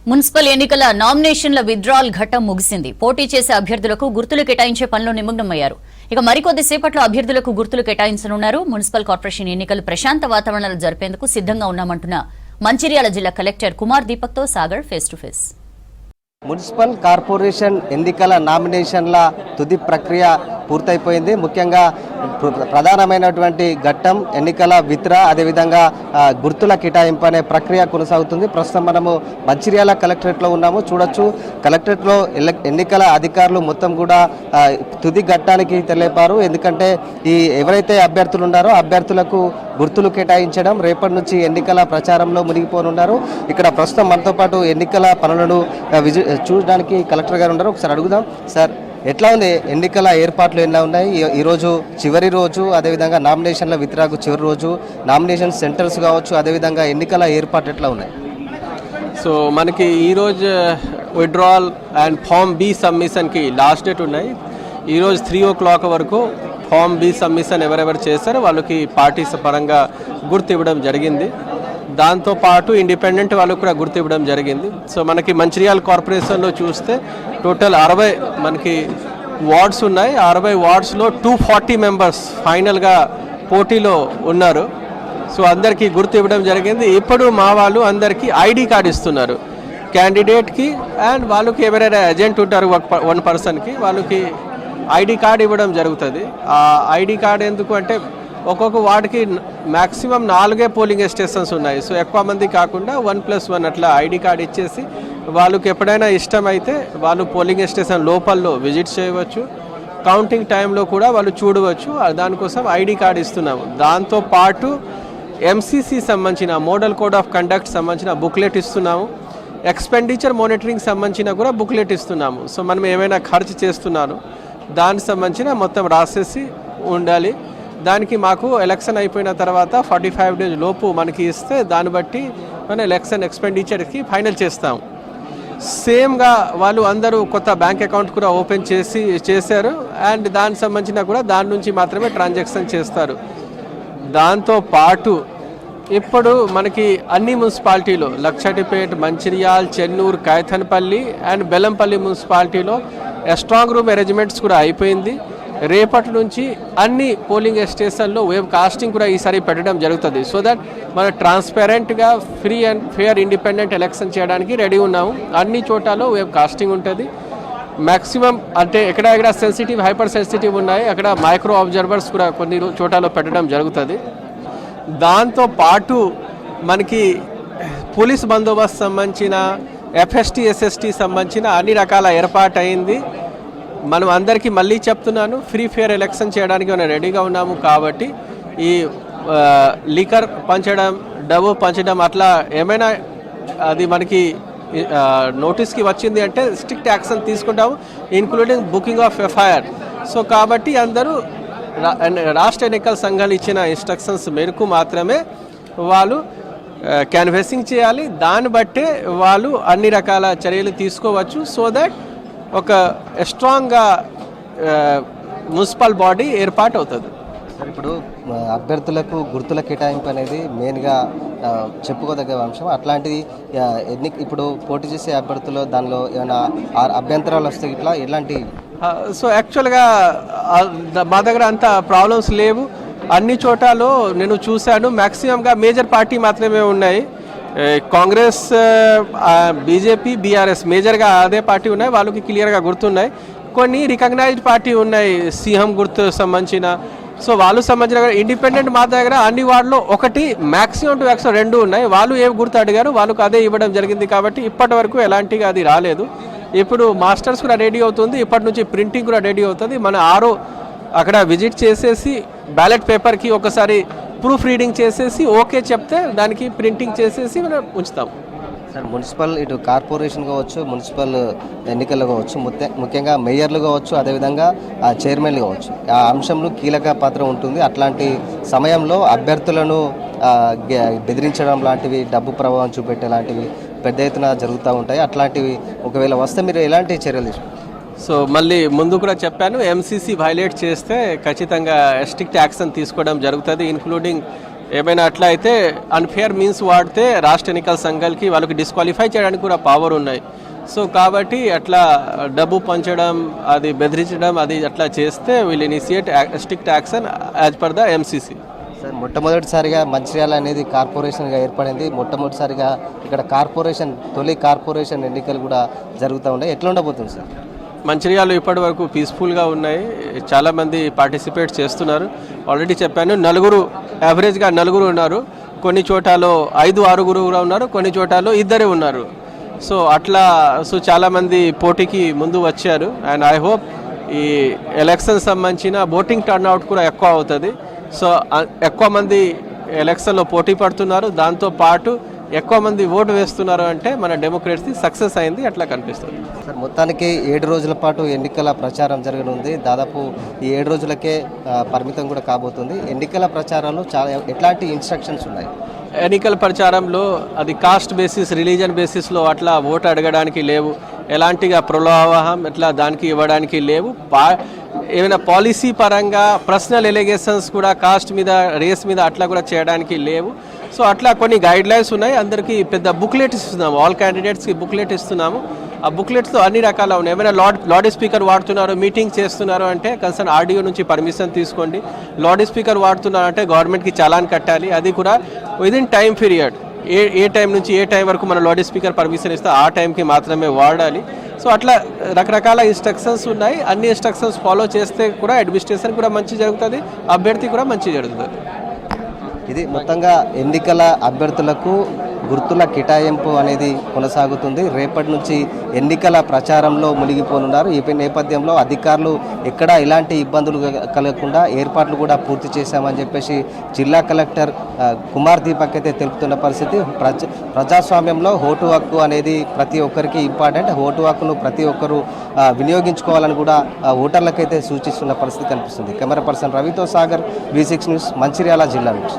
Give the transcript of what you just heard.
Municipal ఎన్నికల నామినేషన్ల withdrawal ఘట్టం ముగిసింది. పోటీ చేసే అభ్యర్థులకు గుర్తులు కేటాయించే పనిలో నిమగ్నమయ్యారు. ఇక మరికొద్ది సేపట్లో అభ్యర్థులకు గుర్తులు కేటాయించనున్నారు. మున్సిపల్ కార్పొరేషన్ ఎన్నికలు ప్రశాంత వాతావరణంలో జరిపేందుకు సిద్ధంగా ఉన్నామంటున్న మంచిర్యాల జిల్లా కలెక్టర్ కుమార్ దీపక్తో Sagar face to face. Municipal corporation ఎన్నికల నామినేషన్ల తుది ప్రక్రియ పూర్తయిపోయింది. ముఖ్యంగా ప్రధానమైనటువంటి ఘట్టం ఎన్నికల విత్డ్రా, అదేవిధంగా గుర్తుల కేటాయింపు అనే ప్రక్రియ కొనసాగుతుంది. ప్రస్తుతం మనము మంచిర్యాల కలెక్టరేట్లో ఉన్నాము. చూడొచ్చు, కలెక్టరేట్లో ఎన్నికల అధికారులు మొత్తం కూడా తుది ఘట్టానికి తెలిపారు. ఎందుకంటే ఎవరైతే అభ్యర్థులు ఉన్నారో అభ్యర్థులకు గుర్తులు కేటాయించడం, రేపటి నుంచి ఎన్నికల ప్రచారంలో మునిగిపోనున్నారు. ఇక్కడ ప్రస్తుతం మనతో పాటు ఎన్నికల పనులను చూడడానికి కలెక్టర్ గారు ఉన్నారు. ఒకసారి అడుగుదాం. సార్, ఎట్లా ఉంది ఎన్నికల ఏర్పాట్లు ఎలా ఉన్నాయి? ఈరోజు చివరి రోజు, అదేవిధంగా నామినేషన్ల విత్డ్రాకు చివరి రోజు, నామినేషన్ సెంటర్స్ కావచ్చు, అదేవిధంగా ఎన్నికల ఏర్పాట్లు ఎట్లా ఉన్నాయి? సో మనకి ఈరోజు విత్డ్రాల్ అండ్ ఫామ్ బి సబ్మిషన్కి లాస్ట్ డేట్ ఉన్నాయి. ఈరోజు 3 o'clock వరకు ఫామ్ బి సబ్మిషన్ ఎవరెవరు చేస్తారో వాళ్ళకి పార్టీస్ పరంగా గుర్తు ఇవ్వడం జరిగింది. దాంతోపాటు ఇండిపెండెంట్ వాళ్ళకు కూడా గుర్తు ఇవ్వడం జరిగింది. సో మనకి మంచిర్యాల కార్పొరేషన్లో చూస్తే టోటల్ 60 మనకి వార్డ్స్ ఉన్నాయి. 60 వార్డ్స్లో 240 మెంబర్స్ ఫైనల్గా పోటీలో ఉన్నారు. సో అందరికీ గుర్తు ఇవ్వడం జరిగింది. ఇప్పుడు మా వాళ్ళు అందరికీ ఐడి కార్డు ఇస్తున్నారు క్యాండిడేట్కి, అండ్ వాళ్ళకి ఎవరైనా ఏజెంట్ ఉంటారు 1 పర్సన్కి, వాళ్ళకి ఐడి కార్డు ఇవ్వడం జరుగుతుంది. ఆ ఐడి కార్డు ఎందుకు అంటే ఒక్కొక్క వార్డుకి మ్యాక్సిమం 4 పోలింగ్ స్టేషన్స్ ఉన్నాయి. సో ఎక్కువ మంది కాకుండా 1+1 అట్లా ఐడి కార్డు ఇచ్చేసి వాళ్ళకి ఎప్పుడైనా ఇష్టమైతే వాళ్ళు పోలింగ్ స్టేషన్ లోపల్లో విజిట్ చేయవచ్చు. కౌంటింగ్ టైంలో కూడా వాళ్ళు చూడవచ్చు. దానికోసం ఐడి కార్డు ఇస్తున్నాము. దాంతోపాటు ఎంసీసీ సంబంధించిన మోడల్ కోడ్ ఆఫ్ కండక్ట్ సంబంధించిన బుక్లెట్ ఇస్తున్నాము. ఎక్స్పెండిచర్ మానిటరింగ్ సంబంధించిన కూడా బుక్లెట్ ఇస్తున్నాము. సో మనం ఏమైనా ఖర్చు చేస్తున్నాను దానికి సంబంధించిన మొత్తం రాసేసి ఉండాలి. దానికి మాకు ఎలక్షన్ అయిపోయిన తర్వాత 45 days లోపు మనకి ఇస్తే దాన్ని బట్టి మన ఎలక్షన్ ఎక్స్పెండిచర్కి ఫైనల్ చేస్తాం. సేమ్గా వాళ్ళు అందరూ కొత్త బ్యాంక్ అకౌంట్ కూడా ఓపెన్ చేశారు. అండ్ దానికి సంబంధించిన కూడా దాని నుంచి మాత్రమే ట్రాన్సాక్షన్ చేస్తారు. దాంతోపాటు ఇప్పుడు మనకి అన్ని మున్సిపాలిటీలో లక్షటిపేట్, మంచిర్యాల్, చెన్నూరు, కైథన్పల్లి అండ్ బెల్లంపల్లి మున్సిపాలిటీలో స్ట్రాంగ్ రూమ్ అరేంజ్మెంట్స్ కూడా అయిపోయింది. రేపటి నుంచి అన్ని పోలింగ్ స్టేషన్లో వెబ్ కాస్టింగ్ కూడా ఈసారి పెట్టడం జరుగుతుంది. సో దట్ మన ట్రాన్స్పరెంట్గా free and fair independent election చేయడానికి రెడీ ఉన్నాము. అన్ని చోట్లలో వెబ్ కాస్టింగ్ ఉంటుంది. మ్యాక్సిమం అంటే ఎక్కడ సెన్సిటివ్, హైపర్ సెన్సిటివ్ ఉన్నాయి అక్కడ మైక్రో అబ్జర్వర్స్ కూడా కొన్ని చోట్లలో పెట్టడం జరుగుతుంది. దాంతోపాటు మనకి పోలీస్ బందోబస్తు సంబంధించిన ఎఫ్ఎస్టీ, ఎస్ఎస్టీ సంబంధించిన అన్ని రకాల ఏర్పాటు అయింది. మనం అందరికీ మళ్ళీ చెప్తున్నాను, ఫ్రీ ఫేర్ ఎలక్షన్ చేయడానికి మనం రెడీగా ఉన్నాము. కాబట్టి ఈ లీకర్ పంచడం, డబ్బు పంచడం అట్లా ఏమైనా అది మనకి నోటీస్కి వచ్చింది అంటే స్ట్రిక్ట్ యాక్షన్ తీసుకుంటాము, including booking of FIR. So కాబట్టి అందరూ రాష్ట్ర ఎన్నికల సంఘాలు ఇచ్చిన ఇన్స్ట్రక్షన్స్ మేరకు మాత్రమే వాళ్ళు క్యాన్వాసింగ్ చేయాలి. దాన్ని బట్టే వాళ్ళు అన్ని రకాల చర్యలు తీసుకోవచ్చు. సో దట్ ఒక స్ట్రాంగ్గా మున్సిపల్ బాడీ ఏర్పాటు అవుతుంది. ఇప్పుడు అభ్యర్థులకు గుర్తుల కేటాయింపు అనేది మెయిన్గా చెప్పుకోదగ్గ అంశం. అట్లాంటిది ఇప్పుడు పోటీ చేసే అభ్యర్థులు దానిలో ఏమైనా అభ్యంతరాలు వస్తే ఇట్లా ఎలాంటి? సో యాక్చువల్గా మా దగ్గర అంత ప్రాబ్లమ్స్ లేవు. అన్ని చోటాలో నేను చూశాను. మ్యాక్సిమంగా మేజర్ పార్టీ మాత్రమే ఉన్నాయి. కాంగ్రెస్, బీజేపీ, బీఆర్ఎస్ మేజర్గా అదే పార్టీ ఉన్నాయి. వాళ్ళకి క్లియర్గా గుర్తున్నాయి. కొన్ని రికగ్నైజ్డ్ పార్టీ ఉన్నాయి, సింహం గుర్తు సంబంధించిన. సో వాళ్ళు సంబంధించిన ఇండిపెండెంట్ మా దగ్గర అన్ని వార్డులో 1, మ్యాక్సిమం 2 ఉన్నాయి. వాళ్ళు ఏ గుర్తు అడిగారు వాళ్ళకు అదే ఇవ్వడం జరిగింది. కాబట్టి ఇప్పటి వరకు ఎలాంటిగా అది రాలేదు. ఇప్పుడు మాస్టర్స్ కూడా రెడీ అవుతుంది. ఇప్పటి నుంచి ప్రింటింగ్ కూడా రెడీ అవుతుంది. మన అక్కడ విజిట్ చేసేసి బ్యాలెట్ పేపర్కి ఒకసారి ప్రూఫ్ రీడింగ్ చేసేసి ఓకే చెప్తే దానికి ప్రింటింగ్ చేసేసి మనం ఉంచుతాం. సార్, మున్సిపల్ ఇటు కార్పొరేషన్ కావచ్చు, మున్సిపల్ ఎన్నికలు కావచ్చు, ముఖ్యంగా మేయర్లు కావచ్చు, అదేవిధంగా చైర్మన్లు కావచ్చు, ఆ అంశంలో కీలక పాత్ర ఉంటుంది. అట్లాంటి సమయంలో అభ్యర్థులను బెదిరించడం లాంటివి, డబ్బు ప్రభావం చూపెట్టే లాంటివి పెద్ద ఎత్తున జరుగుతూ ఉంటాయి. అట్లాంటివి ఒకవేళ వస్తే మీరు ఎలాంటి చర్యలు తీసుకుంటారు? సో మళ్ళీ ముందు కూడా చెప్పాను, ఎంసీసీ వైలేట్ చేస్తే ఖచ్చితంగా స్ట్రిక్ట్ యాక్షన్ తీసుకోవడం జరుగుతుంది. ఇన్క్లూడింగ్ ఏమైనా అట్లా అయితే అన్ఫేర్ మీన్స్ వాడితే రాష్ట్ర ఎన్నికల సంఘాలకి వాళ్ళకి డిస్క్వాలిఫై చేయడానికి కూడా పవర్ ఉన్నాయి. సో కాబట్టి అట్లా డబ్బు పంచడం, అది బెదిరించడం, అది అట్లా చేస్తే will initiate strict action as per the MCC. Sir, మొట్టమొదటిసారిగా మంచిర్యాల అనేది కార్పొరేషన్గా ఏర్పడింది. మొట్టమొదటిసారిగా ఇక్కడ తొలి కార్పొరేషన్ ఎన్నికలు కూడా జరుగుతూ ఉన్నాయి. ఎట్లా ఉండబోతుంది సార్? మంచిర్యాలు ఇప్పటి వరకు పీస్ఫుల్గా ఉన్నాయి. చాలామంది పార్టిసిపేట్ చేస్తున్నారు. ఆల్రెడీ చెప్పాను, యావరేజ్గా నలుగురు ఉన్నారు. కొన్ని చోటాలో 5-6 కూడా ఉన్నారు, కొన్ని చోటాలో 2 ఉన్నారు. సో అట్లా చాలామంది పోటీకి ముందు వచ్చారు. అండ్ ఐ హోప్ ఈ ఎలక్షన్ సంబంధించిన ఓటింగ్ టర్న్అవుట్ కూడా ఎక్కువ అవుతుంది. సో ఎక్కువ మంది ఎలక్షన్లో పోటీ పడుతున్నారు, దాంతోపాటు ఎక్కువ మంది ఓటు వేస్తున్నారు అంటే మన డెమోక్రసీ సక్సెస్ అయింది అట్లా కనిపిస్తుంది. సార్, మొత్తానికి 7 రోజుల పాటు ఎన్నికల ప్రచారం జరగనుంది. దాదాపు ఈ 7 రోజులకే పరిమితం కూడా కాబోతుంది. ఎన్నికల ప్రచారంలో ఎట్లాంటి ఇన్స్ట్రక్షన్స్ ఉన్నాయి? ఎన్నికల ప్రచారంలో అది కాస్ట్ బేసిస్, రిలీజన్ బేసిస్లో అట్లా ఓటు అడగడానికి లేవు. ఎలాంటిగా ప్రలోభం ఇట్లా దానికి ఇవ్వడానికి లేవు. ఏమైనా పాలసీ పరంగా పర్సనల్ ఎలిగేషన్స్ కూడా కాస్ట్ మీద, రేస్ మీద అట్లా కూడా చేయడానికి లేవు. సో అట్లా కొన్ని గైడ్ లైన్స్ ఉన్నాయి. అందరికీ పెద్ద బుక్లెట్ ఇస్తున్నాము, ఆల్ క్యాండిడేట్స్కి బుక్లెట్ ఇస్తున్నాము. ఆ బుక్లెట్స్లో అన్ని రకాల ఉన్నాయి. ఏమైనా లౌడ్ స్పీకర్ వాడుతున్నారు, మీటింగ్ చేస్తున్నారు అంటే కన్సర్న్ ఆర్డీఓ నుంచి పర్మిషన్ తీసుకోండి. లౌడ్ స్పీకర్ వాడుతున్నారు అంటే గవర్నమెంట్కి చలాన్ కట్టాలి. అది కూడా విదిన్ టైం పీరియడ్, ఏ టైం నుంచి ఏ టైం వరకు మన లౌడ్ స్పీకర్ పర్మిషన్ ఇస్తే ఆ టైంకి మాత్రమే వాడాలి. సో అట్లా రకరకాల ఇన్స్ట్రక్షన్స్ ఉన్నాయి. అన్ని ఇన్స్ట్రక్షన్స్ ఫాలో చేస్తే కూడా అడ్మినిస్ట్రేషన్ కూడా మంచి జరుగుతుంది, అభ్యర్థి కూడా మంచి జరుగుతుంది. ఇది మొత్తంగా ఎన్నికల అభ్యర్థులకు గుర్తుల కేటాయింపు అనేది కొనసాగుతుంది. రేపటి నుంచి ఎన్నికల ప్రచారంలో మునిగిపోనున్నారు. ఈ నేపథ్యంలో అధికారులు ఎక్కడా ఇలాంటి ఇబ్బందులు కలగకుండా ఏర్పాట్లు కూడా పూర్తి చేశామని చెప్పేసి జిల్లా కలెక్టర్ కుమార్ దీపక్ అయితే తెలుపుతున్న పరిస్థితి. ప్రజాస్వామ్యంలో ఓటు హక్కు అనేది ప్రతి ఒక్కరికి ఇంపార్టెంట్. ఓటు హక్కును ప్రతి ఒక్కరూ వినియోగించుకోవాలని కూడా ఓటర్లకైతే సూచిస్తున్న పరిస్థితి కనిపిస్తుంది. కెమెరా పర్సన్ రవితో సాగర్, V6 న్యూస్, మంచిర్యాల జిల్లా నుంచి.